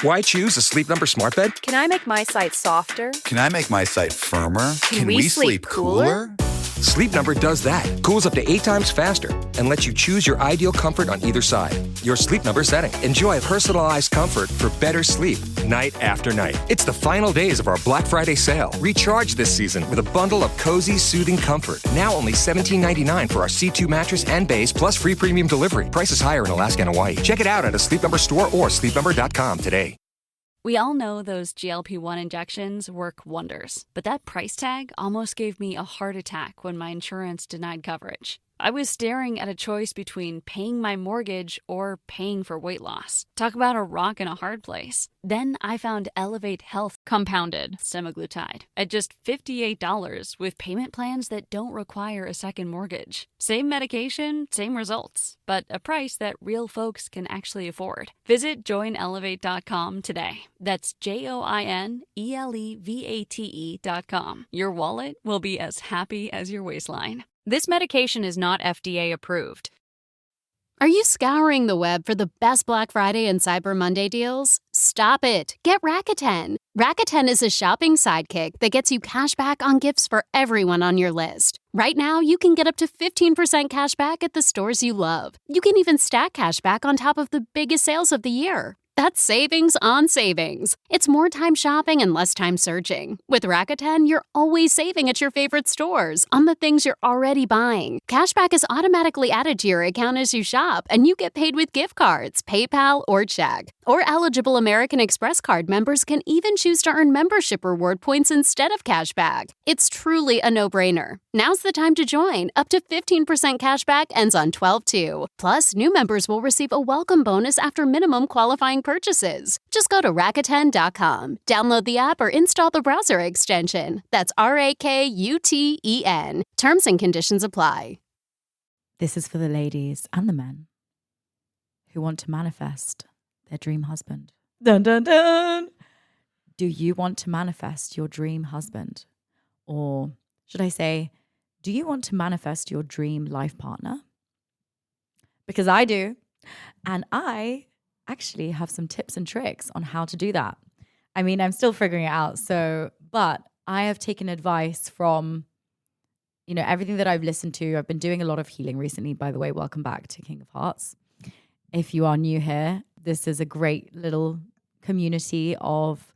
Why choose a Sleep Number smart bed? Can I make my site softer? Can I make my site firmer? Can we sleep cooler? Sleep Number does that. Cools up to 8 times faster and lets you choose your ideal comfort on either side. Your Sleep Number setting. Enjoy personalized comfort for better sleep night after night. It's the final days of our Black Friday sale. Recharge this season with a bundle of cozy, soothing comfort. Now only $17.99 for our C2 mattress and base, plus free premium delivery. Prices higher in Alaska and Hawaii. Check it out at a Sleep Number store or sleepnumber.com today. We all know those GLP-1 injections work wonders, but that price tag almost gave me a heart attack when my insurance denied coverage. I was staring at a choice between paying my mortgage or paying for weight loss. Talk about a rock and a hard place. Then I found Elevate Health compounded semaglutide at just $58 with payment plans that don't require a second mortgage. Same medication, same results, but a price that real folks can actually afford. Visit joinelevate.com today. That's JOINELEVATE.com. Your wallet will be as happy as your waistline. This medication is not FDA approved. Are you scouring the web for the best Black Friday and Cyber Monday deals? Stop it. Get Rakuten. Rakuten is a shopping sidekick that gets you cash back on gifts for everyone on your list. Right now, you can get up to 15% cash back at the stores you love. You can even stack cash back on top of the biggest sales of the year. That's savings on savings. It's more time shopping and less time searching. With Rakuten, you're always saving at your favorite stores on the things you're already buying. Cashback is automatically added to your account as you shop, and you get paid with gift cards, PayPal, or check. Or eligible American Express card members can even choose to earn membership reward points instead of cashback. It's truly a no-brainer. Now's the time to join. Up to 15% cashback ends on 12/2. Plus, new members will receive a welcome bonus after minimum qualifying purchases. Just go to Rakuten.com, download the app, or install the browser extension. That's RAKUTEN. Terms and conditions apply. This is for the ladies and the men who want to manifest their dream husband. Dun, dun, dun. Do you want to manifest your dream husband? Or should I say, do you want to manifest your dream life partner? Because I do. And I actually have some tips and tricks on how to do that. I mean, I'm still figuring it out. But I have taken advice from, everything that I've listened to. I've been doing a lot of healing recently, by the way. Welcome back to King of Hearts. If you are new here, this is a great little community of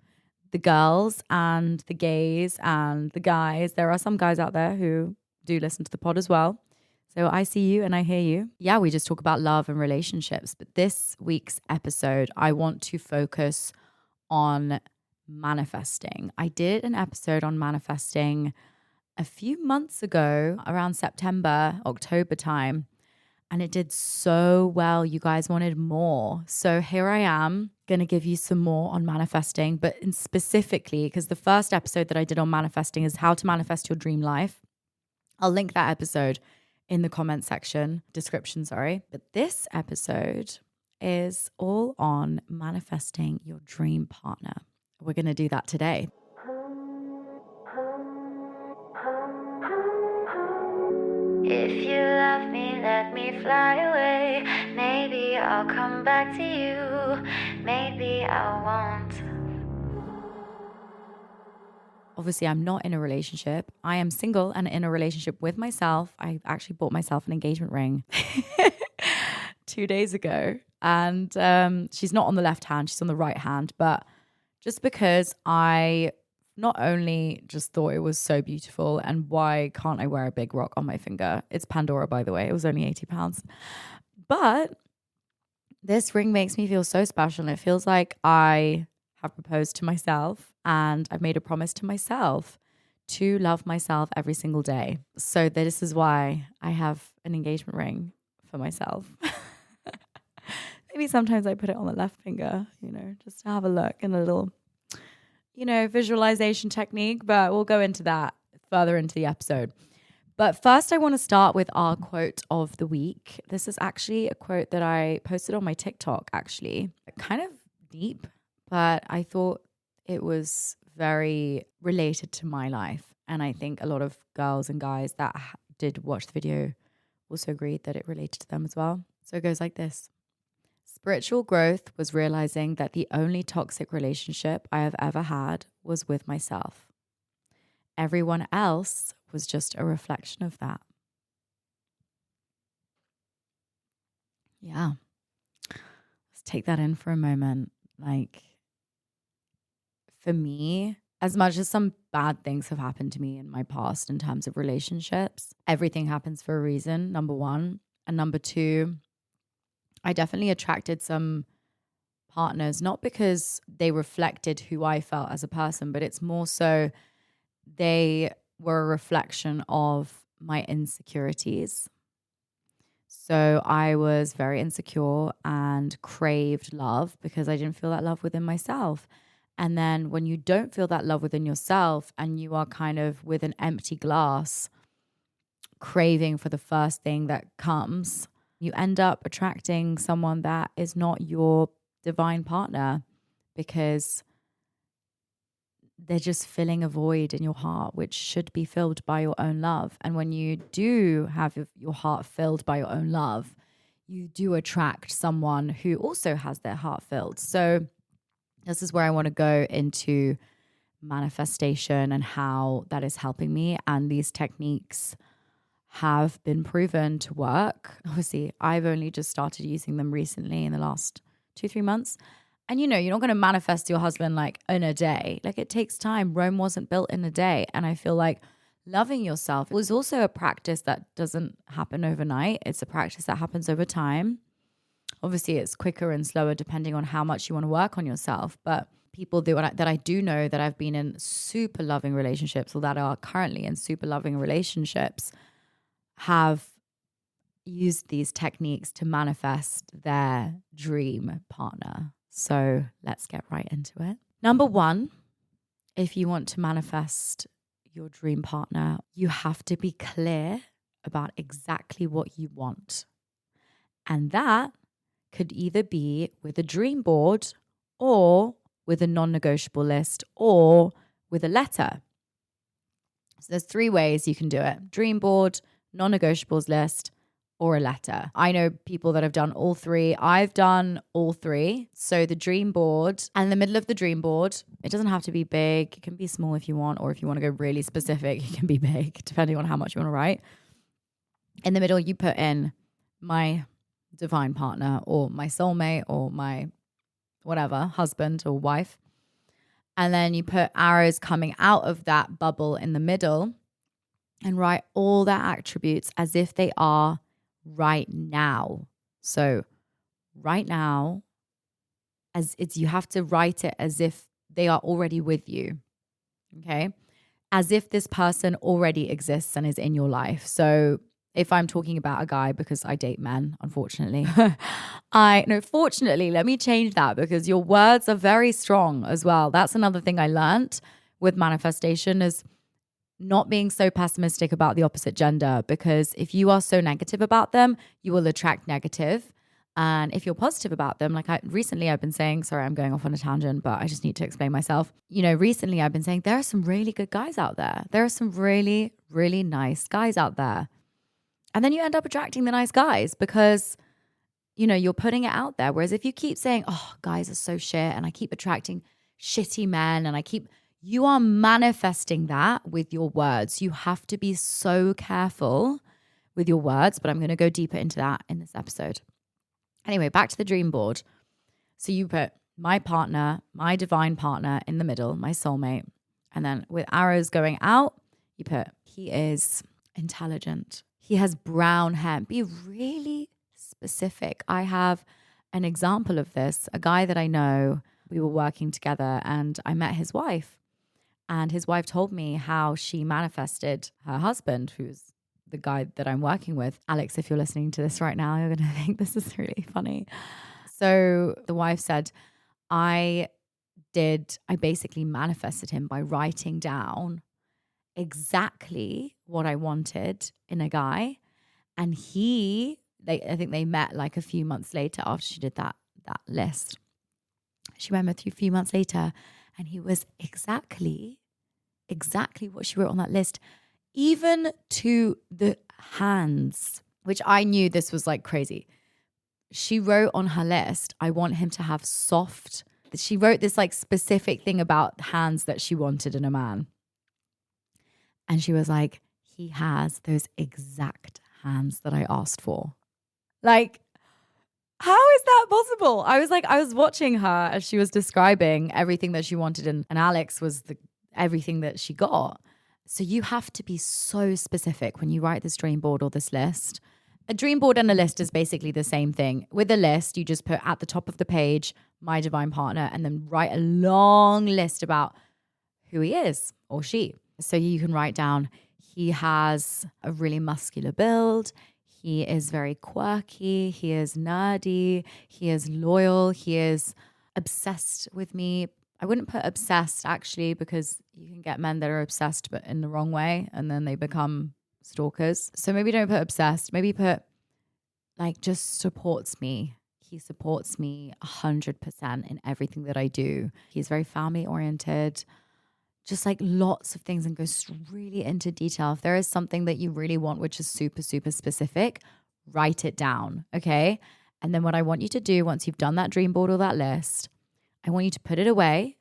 the girls and the gays and the guys. There are some guys out there who do listen to the pod as well. So I see you and I hear you. Yeah, we just talk about love and relationships. But this week's episode, I want to focus on manifesting. I did an episode on manifesting a few months ago, around September, October time. And it did so well. You guys wanted more. So here I am going to give you some more on manifesting, but specifically, because the first episode that I did on manifesting is how to manifest your dream life. I'll link that episode in the comment section, description, sorry. But this episode is all on manifesting your dream partner. We're going to do that today. If you love me, let me fly away. Maybe I'll come back to you. Maybe I won't. Obviously, I'm not in a relationship. I am single and in a relationship with myself. I actually bought myself an engagement ring 2 days ago. And she's not on the left hand, she's on the right hand. But just because I not only just thought it was so beautiful, and why can't I wear a big rock on my finger? It's Pandora, by the way. It was only £80. But this ring makes me feel so special. And it feels like I have proposed to myself. And I've made a promise to myself to love myself every single day. So this is why I have an engagement ring for myself. Maybe sometimes I put it on the left finger, just to have a look and a little, visualization technique. But we'll go into that further into the episode. But first, I want to start with our quote of the week. This is actually a quote that I posted on my TikTok, actually. Kind of deep, but I thought it was very related to my life. And I think a lot of girls and guys that did watch the video also agreed that it related to them as well. So it goes like this. Spiritual growth was realizing that the only toxic relationship I have ever had was with myself. Everyone else was just a reflection of that. Yeah. Let's take that in for a moment. Like, for me, as much as some bad things have happened to me in my past in terms of relationships, everything happens for a reason, number one. And number two, I definitely attracted some partners, not because they reflected who I felt as a person, but it's more so they were a reflection of my insecurities. So I was very insecure and craved love because I didn't feel that love within myself. And then when you don't feel that love within yourself and you are kind of with an empty glass, craving for the first thing that comes, you end up attracting someone that is not your divine partner because they're just filling a void in your heart, which should be filled by your own love. And when you do have your heart filled by your own love, you do attract someone who also has their heart filled. So this is where I want to go into manifestation and how that is helping me. And these techniques have been proven to work. Obviously, I've only just started using them recently in the last 2-3 months. And you're not going to manifest your husband like in a day. Like, it takes time. Rome wasn't built in a day. And I feel like loving yourself was also a practice that doesn't happen overnight. It's a practice that happens over time. Obviously, it's quicker and slower depending on how much you want to work on yourself. But people that I do know that have been in super loving relationships or that are currently in super loving relationships have used these techniques to manifest their dream partner. So let's get right into it. Number one, if you want to manifest your dream partner, you have to be clear about exactly what you want. And that could either be with a dream board or with a non-negotiable list or with a letter. So there's 3 ways you can do it: dream board, non-negotiables list, or a letter. I know people that have done all 3. I've done all 3. So the dream board, and in the middle of the dream board, it doesn't have to be big. It can be small if you want, or if you want to go really specific, it can be big, depending on how much you want to write. In the middle, you put in my divine partner or my soulmate or my whatever, husband or wife. And then you put arrows coming out of that bubble in the middle and write all their attributes as if they are right now. So right now, you have to write it as if they are already with you. Okay? As if this person already exists and is in your life. So if I'm talking about a guy, because I date men, unfortunately. Fortunately, let me change that because your words are very strong as well. That's another thing I learned with manifestation is not being so pessimistic about the opposite gender, because if you are so negative about them, you will attract negative. And if you're positive about them, like recently I've been saying, sorry, I'm going off on a tangent, but I just need to explain myself. Recently I've been saying there are some really good guys out there. There are some really, really nice guys out there. And then you end up attracting the nice guys because, you're putting it out there. Whereas if you keep saying, oh, guys are so shit, and I keep attracting shitty men, and you are manifesting that with your words. You have to be so careful with your words, but I'm going to go deeper into that in this episode. Anyway, back to the dream board. So you put my partner, my divine partner in the middle, my soulmate. And then with arrows going out, you put, he is intelligent. He has brown hair. Be really specific. I have an example of this. A guy that I know, we were working together and I met his wife. And his wife told me how she manifested her husband, who's the guy that I'm working with. Alex, if you're listening to this right now, you're going to think this is really funny. So the wife said, I basically manifested him by writing down exactly what I wanted in a guy. And I think they met like a few months later after she did that list. She met him a few months later and he was exactly what she wrote on that list, even to the hands, which I knew this was like crazy. she wrote on her list, I want him to have soft. She wrote this like specific thing about hands that she wanted in a man. And she was like, he has those exact hands that I asked for. Like, how is that possible? I was watching her as she was describing everything that she wanted, and Alex was everything that she got. So you have to be so specific when you write this dream board or this list. A dream board and a list is basically the same thing. With a list, you just put at the top of the page, my divine partner, and then write a long list about who he is or she. So you can write down, he has a really muscular build. He is very quirky. He is nerdy. He is loyal. He is obsessed with me. I wouldn't put obsessed actually, because you can get men that are obsessed but in the wrong way, and then they become stalkers. So maybe don't put obsessed. Maybe put like just supports me. He supports me 100% in everything that I do. He's very family oriented. Just like lots of things, and goes really into detail. If there is something that you really want, which is super, super specific, write it down, okay? And then what I want you to do once you've done that dream board or that list, I want you to put it away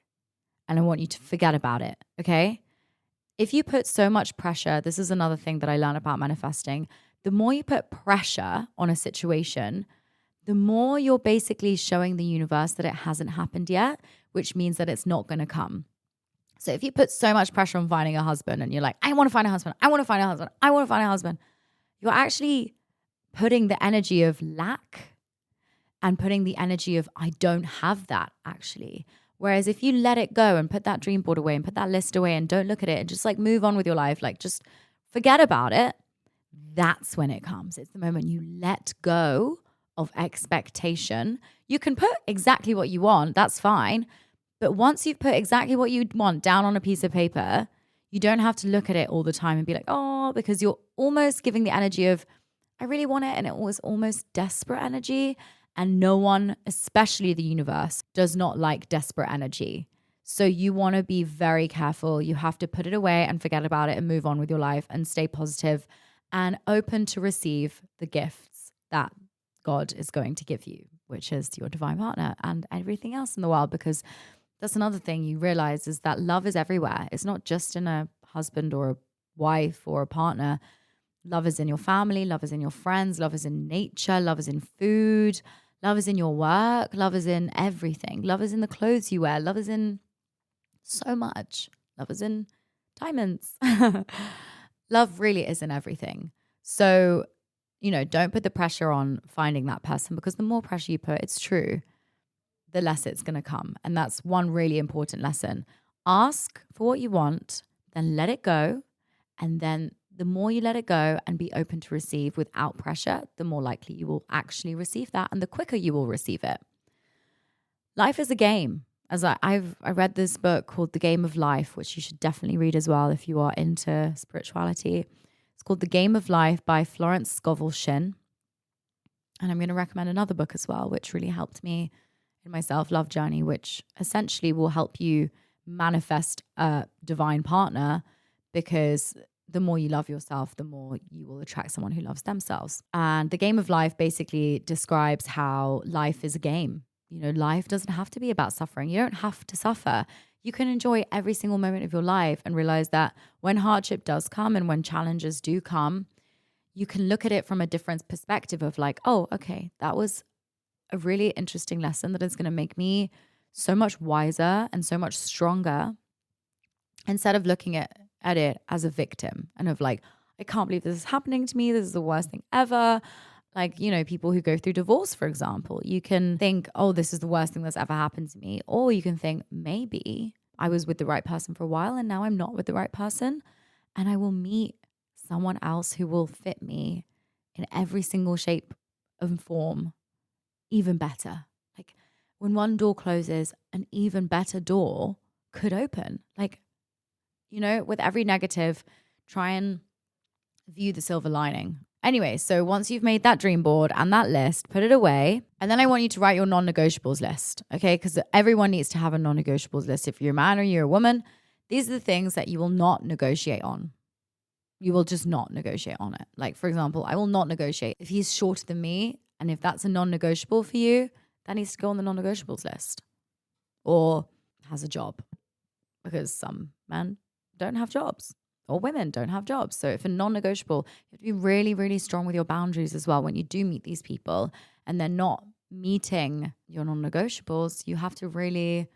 and I want you to forget about it, okay? If you put so much pressure, this is another thing that I learned about manifesting. The more you put pressure on a situation, the more you're basically showing the universe that it hasn't happened yet, which means that it's not going to come. So if you put so much pressure on finding a husband and you're like, I want to find a husband, I want to find a husband, I want to find a husband, you're actually putting the energy of lack and putting the energy of I don't have that actually. Whereas if you let it go and put that dream board away and put that list away and don't look at it and just like move on with your life, like just forget about it, that's when it comes. It's the moment you let go of expectation. You can put exactly what you want, that's fine. But once you've put exactly what you want down on a piece of paper, you don't have to look at it all the time and be like, oh, because you're almost giving the energy of, I really want it. And it was almost desperate energy. And no one, especially the universe, does not like desperate energy. So you want to be very careful. You have to put it away and forget about it and move on with your life and stay positive and open to receive the gifts that God is going to give you, which is your divine partner and everything else in the world. Because that's another thing you realize is that love is everywhere. It's not just in a husband or a wife or a partner. Love is in your family. Love is in your friends. Love is in nature. Love is in food. Love is in your work. Love is in everything. Love is in the clothes you wear. Love is in so much. Love is in diamonds. Love really is in everything. So, don't put the pressure on finding that person, because the more pressure you put, it's true, the less it's going to come. And that's one really important lesson. Ask for what you want, then let it go. And then the more you let it go and be open to receive without pressure, the more likely you will actually receive that, and the quicker you will receive it. Life is a game. As I read this book called The Game of Life, which you should definitely read as well if you are into spirituality. It's called The Game of Life by Florence Scovel Shinn. And I'm going to recommend another book as well, which really helped me in my self-love journey, which essentially will help you manifest a divine partner, because the more you love yourself, the more you will attract someone who loves themselves. And The Game of Life basically describes how life is a game. Life doesn't have to be about suffering. You don't have to suffer. You can enjoy every single moment of your life and realize that when hardship does come and when challenges do come, you can look at it from a different perspective of like, oh, okay, that was a really interesting lesson that is going to make me so much wiser and so much stronger, instead of looking at it as a victim and of like, I can't believe this is happening to me. This is the worst thing ever. Like, people who go through divorce, for example, you can think, oh, this is the worst thing that's ever happened to me. Or you can think, maybe I was with the right person for a while and now I'm not with the right person, and I will meet someone else who will fit me in every single shape and form even better. Like, when one door closes, an even better door could open. Like, with every negative, try and view the silver lining. Anyway, so once you've made that dream board and that list, put it away. And then I want you to write your non-negotiables list, okay? Because everyone needs to have a non-negotiables list. If you're a man or you're a woman, these are the things that you will not negotiate on. You will just not negotiate on it. Like, for example, I will not negotiate. If he's shorter than me And if that's a non-negotiable for you, that needs to go on the non-negotiables list. Or has a job, because some men don't have jobs or women don't have jobs. So if a non-negotiable, you have to be really, really strong with your boundaries as well. When you do meet these people and they're not meeting your non-negotiables, you have to really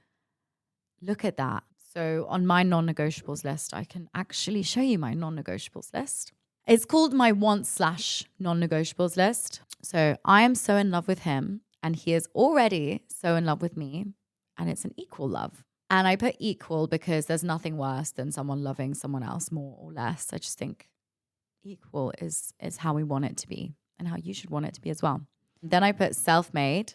look at that. So on my non-negotiables list, I can actually show you my non-negotiables list. It's called my wants/non-negotiables list. So I am so in love with him and he is already so in love with me, and it's an equal love. And I put equal because there's nothing worse than someone loving someone else more or less. I just think equal is how we want it to be and how you should want it to be as well. Then I put self-made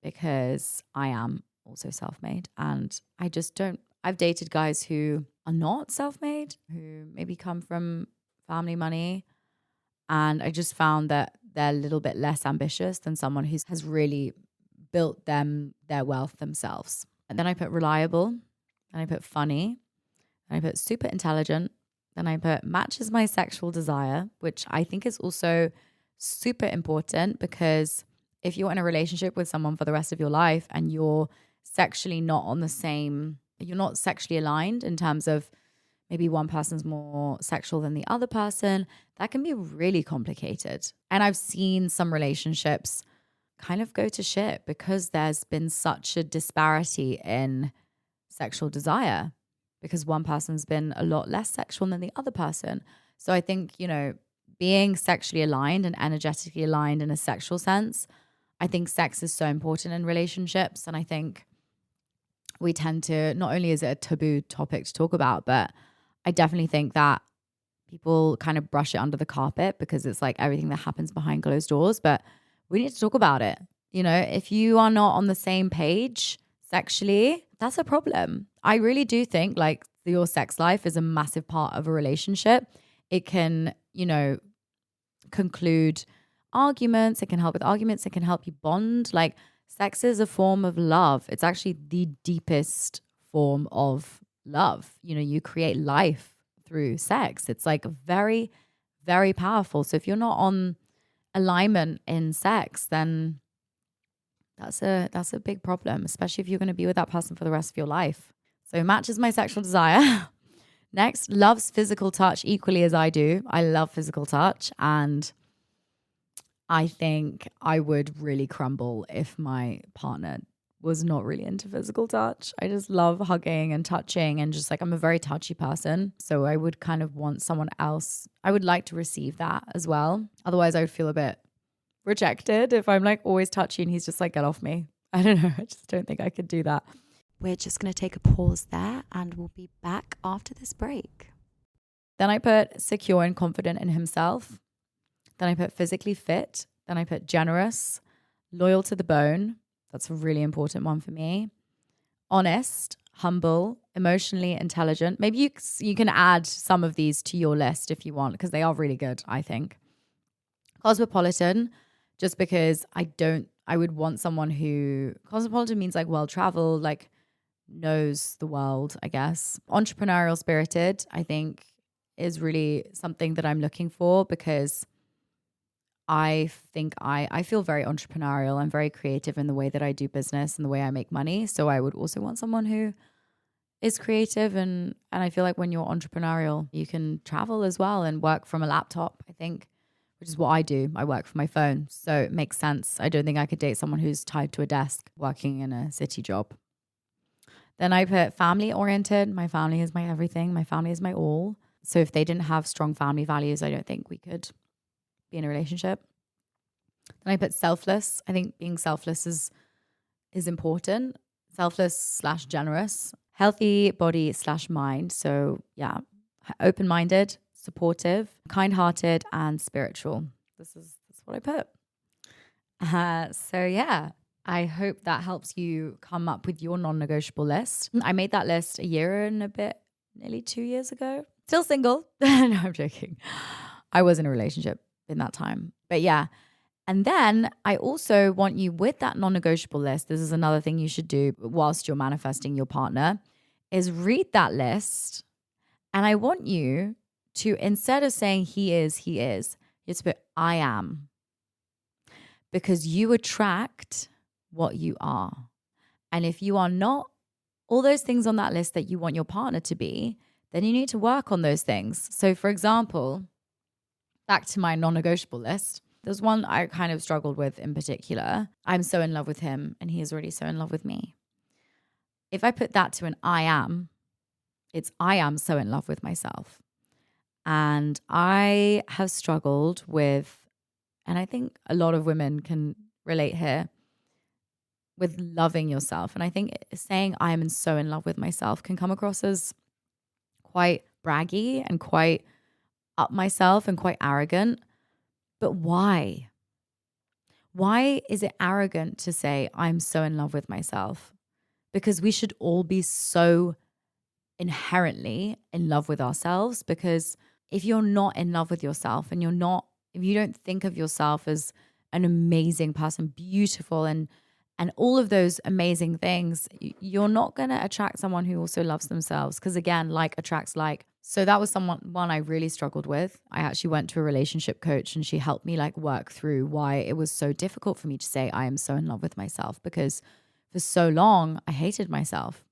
because I am also self-made, and I just don't, I've dated guys who are not self-made, who maybe come from family money, and I just found that they're a little bit less ambitious than someone who has really built their wealth themselves. And then I put reliable, then I put funny, then I put super intelligent, then I put matches my sexual desire, which I think is also super important, because if you're in a relationship with someone for the rest of your life and you're sexually not on the same, you're not sexually aligned in terms of maybe one person's more sexual than the other person, that can be really complicated. And I've seen some relationships kind of go to shit because there's been such a disparity in sexual desire, because one person's been a lot less sexual than the other person. So I think, being sexually aligned and energetically aligned in a sexual sense, I think sex is so important in relationships. And I think we tend to, not only is it a taboo topic to talk about, but I definitely think that people kind of brush it under the carpet because it's like everything that happens behind closed doors. But we need to talk about it. If you are not on the same page sexually, that's a problem. I really do think like your sex life is a massive part of a relationship. It can, conclude arguments. It can help with arguments. It can help you bond. Like, sex is a form of love. It's actually the deepest form of love. You create life through sex. It's like very, very powerful. So if you're not on alignment in sex, then that's a big problem, especially if you're going to be with that person for the rest of your life. So matches my sexual desire. Next, loves physical touch equally as I do. I love physical touch, and I think I would really crumble if my partner was not really into physical touch. I just love hugging and touching, and just like, I'm a very touchy person. So I would kind of want someone else. I would like to receive that as well. Otherwise I would feel a bit rejected if I'm like always touchy and he's just like, get off me. I don't know. I just don't think I could do that. We're just going to take a pause there and we'll be back after this break. Then I put secure and confident in himself. Then I put physically fit. Then I put generous, loyal to the bone. That's a really important one for me. Honest, humble, emotionally intelligent. Maybe you can add some of these to your list if you want, because they are really good, I think. Cosmopolitan, just because I would want someone who, cosmopolitan means like well-traveled, like knows the world, I guess. Entrepreneurial spirited, I think, is really something that I'm looking for, because I think I feel very entrepreneurial. I'm very creative in the way that I do business and the way I make money. So I would also want someone who is creative, and I feel like when you're entrepreneurial, you can travel as well and work from a laptop, I think, which is what I do. I work from my phone. So it makes sense. I don't think I could date someone who's tied to a desk working in a city job. Then I put family oriented. My family is my everything. My family is my all. So if they didn't have strong family values, I don't think we could be in a relationship. Then I put selfless. I think being selfless is important. Selfless / generous. Healthy body / mind. So yeah, open-minded, supportive, kind-hearted, and spiritual. That's what I put. So yeah, I hope that helps you come up with your non-negotiable list. I made that list a year and a bit, nearly 2 years ago. Still single. No, I'm joking. I was in a relationship in that time. But yeah. And then I also want you, with that non-negotiable list, this is another thing you should do whilst you're manifesting your partner, is read that list. And I want you to, instead of saying he is, you have to put I am. because you attract what you are. And if you are not all those things on that list that you want your partner to be, then you need to work on those things. So for example, back to my non-negotiable list, there's one I kind of struggled with in particular. I'm so in love with him and he is already so in love with me. If I put that to an I am, it's I am so in love with myself. And I have struggled with, and I think a lot of women can relate here, with loving yourself. And I think saying I am so in love with myself can come across as quite braggy and quite up myself and quite arrogant. But why? Why is it arrogant to say I'm so in love with myself? Because we should all be so inherently in love with ourselves. Because if you're not in love with yourself and if you don't think of yourself as an amazing person, beautiful and all of those amazing things, you're not going to attract someone who also loves themselves. Because again, like attracts like. So that was one I really struggled with. I actually went to a relationship coach and she helped me like work through why it was so difficult for me to say I am so in love with myself, because for so long I hated myself.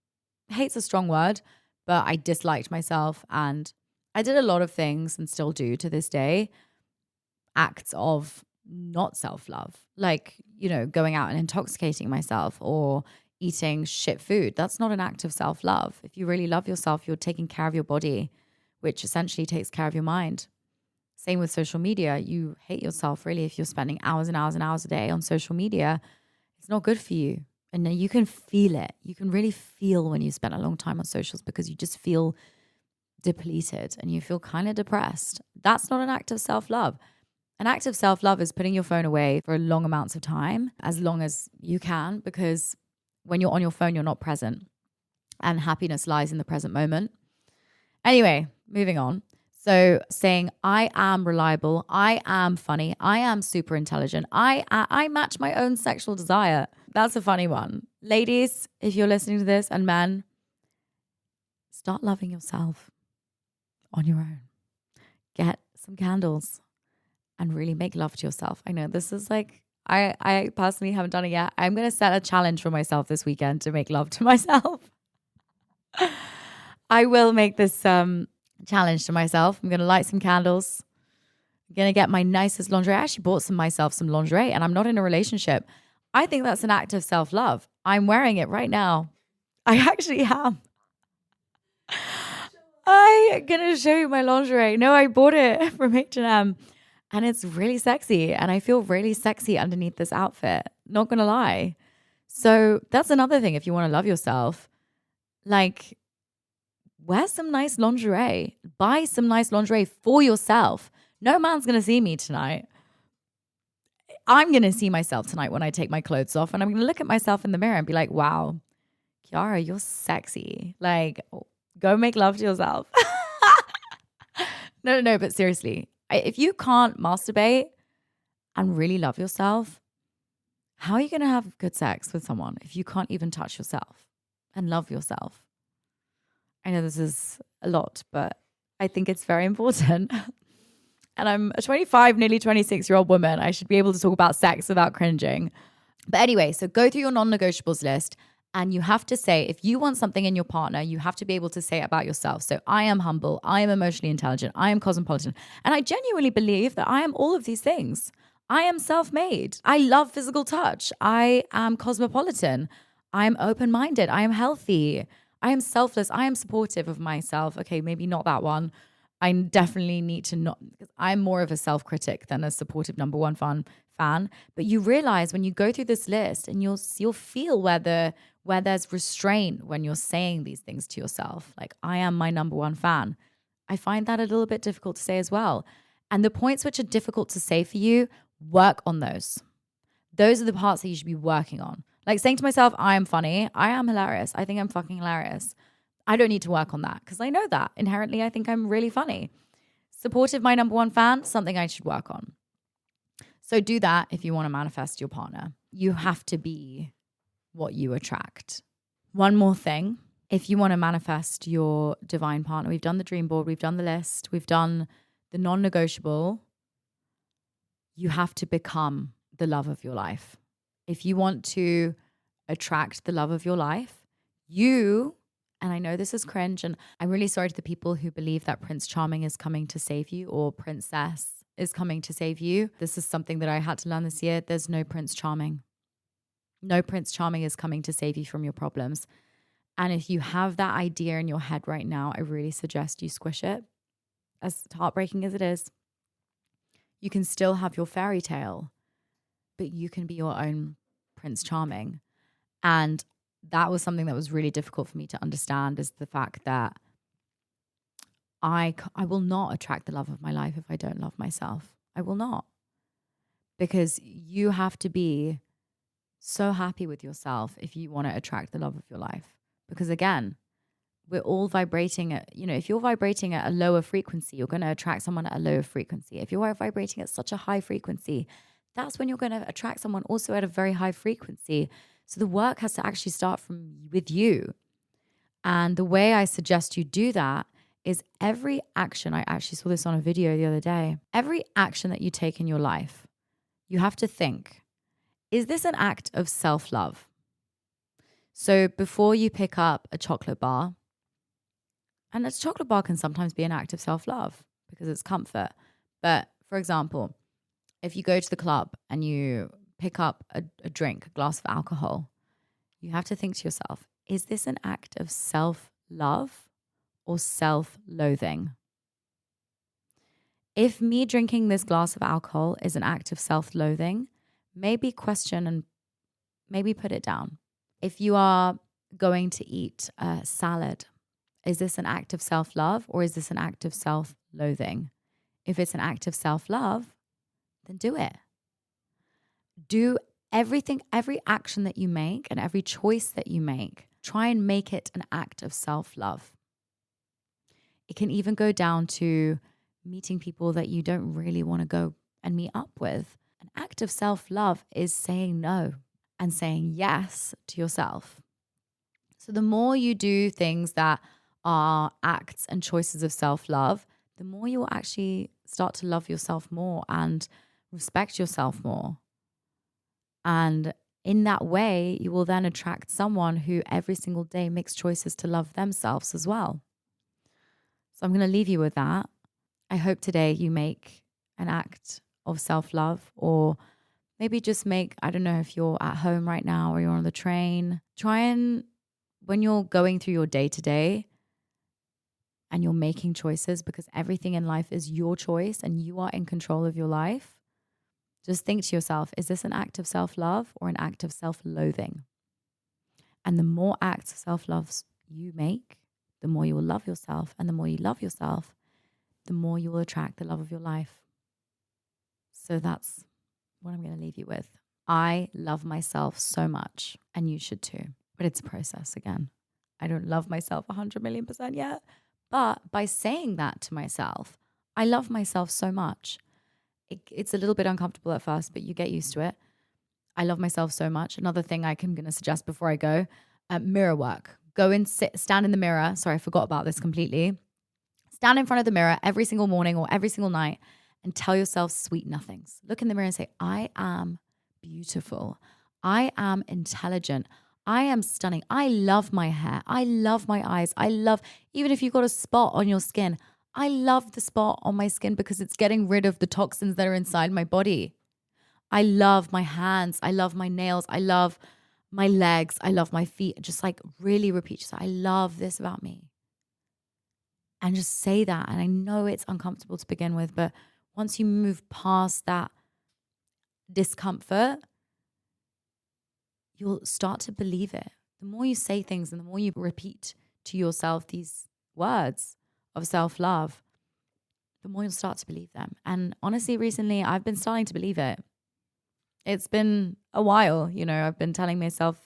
Hate's a strong word, but I disliked myself and I did a lot of things and still do to this day, acts of not self-love, like, going out and intoxicating myself or eating shit food. That's not an act of self-love. If you really love yourself, you're taking care of your body, which essentially takes care of your mind. Same with social media. You hate yourself really if you're spending hours and hours and hours a day on social media. It's not good for you. And you can feel it. You can really feel when you spend a long time on socials, because you just feel depleted and you feel kind of depressed. That's not an act of self-love. An act of self-love is putting your phone away for long amounts of time, as long as you can, because when you're on your phone, you're not present. And happiness lies in the present moment. Anyway, moving on. So saying I am reliable, I am funny, I am super intelligent, I match my own sexual desire. That's a funny one. Ladies, if you're listening to this, and men, start loving yourself on your own. Get some candles and really make love to yourself. I know this is like, I personally haven't done it yet. I'm going to set a challenge for myself this weekend to make love to myself. I will make this challenge to myself. I'm going to light some candles. I'm going to get my nicest lingerie. I actually bought myself some lingerie and I'm not in a relationship. I think that's an act of self-love. I'm wearing it right now. I actually am. I'm going to show you my lingerie. No, I bought it from H&M and it's really sexy. And I feel really sexy underneath this outfit. Not going to lie. So that's another thing. If you want to love yourself, like, wear some nice lingerie. Buy some nice lingerie for yourself. No man's going to see me tonight. I'm going to see myself tonight when I take my clothes off. And I'm going to look at myself in the mirror and be like, wow, Chiara, you're sexy. Like, go make love to yourself. No, but seriously, if you can't masturbate and really love yourself, how are you going to have good sex with someone if you can't even touch yourself and love yourself? I know this is a lot, but I think it's very important. And I'm a 25, nearly 26-year-old woman. I should be able to talk about sex without cringing. But anyway, so go through your non-negotiables list and you have to say, if you want something in your partner, you have to be able to say it about yourself. So I am humble, I am emotionally intelligent, I am cosmopolitan. And I genuinely believe that I am all of these things. I am self-made. I love physical touch. I am cosmopolitan. I am open-minded. I am healthy. I am selfless. I am supportive of myself. Okay, maybe not that one. I definitely need to not, because I'm more of a self-critic than a supportive number one fan. But you realize when you go through this list and you'll feel where there's restraint when you're saying these things to yourself. Like, I am my number one fan. I find that a little bit difficult to say as well. And the points which are difficult to say for you, work on those. Those are the parts that you should be working on. Like saying to myself, I am funny. I am hilarious. I think I'm fucking hilarious. I don't need to work on that because I know that inherently I think I'm really funny. Supportive, my number one fan, something I should work on. So do that if you want to manifest your partner. You have to be what you attract. One more thing. If you want to manifest your divine partner, we've done the dream board, we've done the list, we've done the non-negotiable. You have to become the love of your life. If you want to attract the love of your life, and I know this is cringe, and I'm really sorry to the people who believe that Prince Charming is coming to save you or Princess is coming to save you. This is something that I had to learn this year. There's no Prince Charming. No Prince Charming is coming to save you from your problems. And if you have that idea in your head right now, I really suggest you squish it. As heartbreaking as it is, you can still have your fairy tale, but you can be your own Prince Charming. And that was something that was really difficult for me to understand, is the fact that I will not attract the love of my life if I don't love myself. I will not. Because you have to be so happy with yourself if you want to attract the love of your life. Because again, we're all vibrating at, if you're vibrating at a lower frequency, you're going to attract someone at a lower frequency. If you are vibrating at such a high frequency, that's when you're going to attract someone also at a very high frequency. So the work has to actually start with you. And the way I suggest you do that is every action, I actually saw this on a video the other day, every action that you take in your life, you have to think, is this an act of self-love? So before you pick up a chocolate bar, and a chocolate bar can sometimes be an act of self-love because it's comfort. But for example, if you go to the club and you pick up a drink, a glass of alcohol, you have to think to yourself, is this an act of self-love or self-loathing? If me drinking this glass of alcohol is an act of self-loathing, maybe question and maybe put it down. If you are going to eat a salad, is this an act of self-love or is this an act of self-loathing? If it's an act of self-love, then do it. Do everything, every action that you make and every choice that you make, try and make it an act of self-love. It can even go down to meeting people that you don't really want to go and meet up with. An act of self-love is saying no and saying yes to yourself. So the more you do things that are acts and choices of self-love, the more you will actually start to love yourself more and respect yourself more. And in that way, you will then attract someone who every single day makes choices to love themselves as well. So I'm going to leave you with that. I hope today you make an act of self-love, or maybe just make, I don't know if you're at home right now or you're on the train, try and, when you're going through your day-to-day and you're making choices, because everything in life is your choice and you are in control of your life, just think to yourself, is this an act of self-love or an act of self-loathing? And the more acts of self-love you make, the more you will love yourself. And the more you love yourself, the more you will attract the love of your life. So that's what I'm going to leave you with. I love myself so much, and you should too. But it's a process again. I don't love myself 100,000,000% yet. But by saying that to myself, I love myself so much. It's a little bit uncomfortable at first, but you get used to it. I love myself so much. Another thing I'm going to suggest before I go, mirror work. Go and stand in the mirror. Sorry, I forgot about this completely. Stand in front of the mirror every single morning or every single night and tell yourself sweet nothings. Look in the mirror and say, I am beautiful. I am intelligent. I am stunning. I love my hair. I love my eyes. Even if you've got a spot on your skin, I love the spot on my skin because it's getting rid of the toxins that are inside my body. I love my hands. I love my nails. I love my legs. I love my feet. Just like really repeat yourself. I love this about me. And just say that. And I know it's uncomfortable to begin with, but once you move past that discomfort, you'll start to believe it. The more you say things and the more you repeat to yourself these words of self-love, the more you'll start to believe them. And honestly, recently, I've been starting to believe it. It's been a while, I've been telling myself,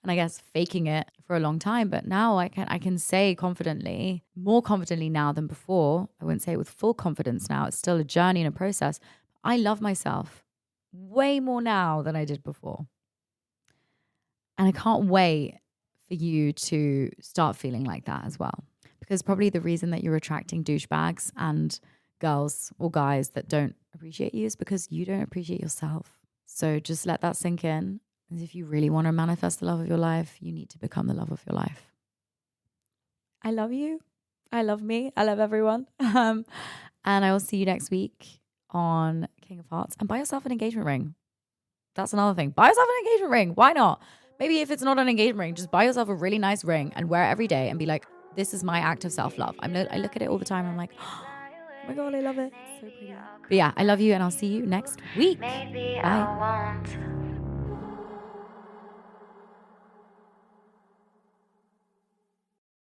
and I guess faking it for a long time, but now I can say confidently, more confidently now than before. I wouldn't say it with full confidence now. It's still a journey and a process. I love myself way more now than I did before. And I can't wait for you to start feeling like that as well. Because probably the reason that you're attracting douchebags and girls or guys that don't appreciate you is because you don't appreciate yourself. So just let that sink in. And if you really want to manifest the love of your life, you need to become the love of your life. I love you. I love me. I love everyone. And I will see you next week on King of Hearts. And buy yourself an engagement ring. That's another thing. Buy yourself an engagement ring. Why not? Maybe if it's not an engagement ring, just buy yourself a really nice ring and wear it every day and be like, this is my act of self-love. I look at it all the time and I'm like, oh my God, I love it. It's so pretty. But yeah, I love you and I'll see you next week. Maybe Bye. I won't